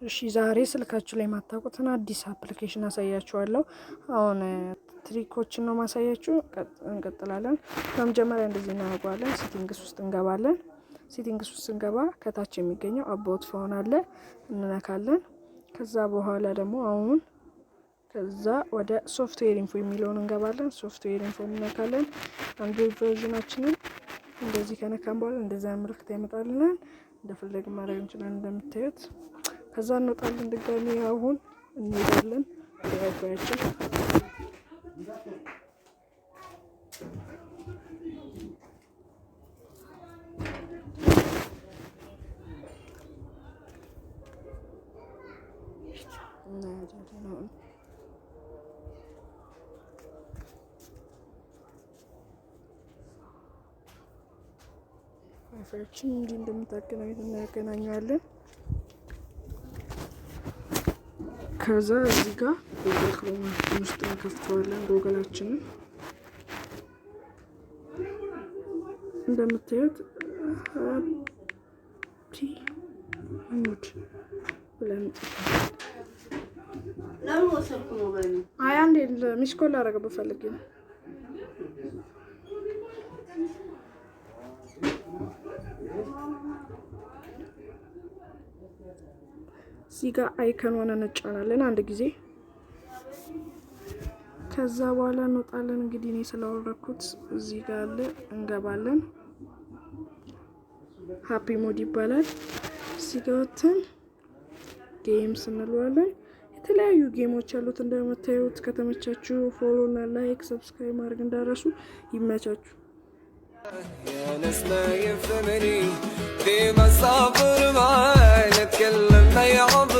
እሺ ዛሬ ስልካችሁ ላይ ማታውቁትን አዲስ አፕሊኬሽን አሳያችኋለሁ። አሁን ትሪኮችን ነው ማሳያችሁ። እንቀጥላለን። በመጀመሪያ እንደዚህ እናደርጋለን። ሴቲንግስ ውስጥ እንገባለን። ሴቲንግስ ውስጥ ስንገባ ከታች የሚገኘው አባውት ፎን አለ፣ እንነካለን። ከዛ በኋላ ደግሞ አሁን ከዛ ወደ ሶፍትዌር ኢንፎ የሚለውን እንገባለን። ሶፍትዌር ኢንፎ እንነካለን። አንድሮይድ ቨርዥናችንን እንደዚህ ከነካን በኋላ እንደዛ ምልክት ያመጣልናል። እንደፈለግ ማድረግ እንችላለን እንደምታዩት። ከዛ እንወጣለን። ድጋሚ አሁን እንሄዳለን ወደ ዋይፋያችን። ዋይፋያችን እንዲህ እንደምታገናኙት እናገናኘዋለን። ከዛ እዚህ ጋር ጉግል ክሮማችን ውስጥ እንከፍተዋለን። ጉግላችንን እንደምታዩት ሙድ ብለን አንዴ ሚስኮል አደረገበት ፈልጌ ነው። እዚህ ጋር አይከን ሆነ እንጫናለን አንድ ጊዜ። ከዛ በኋላ እንወጣለን። እንግዲህ እኔ ስላወረኩት እዚህ ጋር አለ፣ እንገባለን። ሃፒ ሞድ ይባላል። እዚህ ጋር ወጥተን ጌምስ እንለዋለን። የተለያዩ ጌሞች አሉት እንደምታዩት። ከተመቻችሁ ፎሎ እና ላይክ ሰብስክራይብ ማድረግ እንዳረሱ። ይመቻችሁ። يا نسمة يفهمني في مسافر معاي نتكلم ما يعبر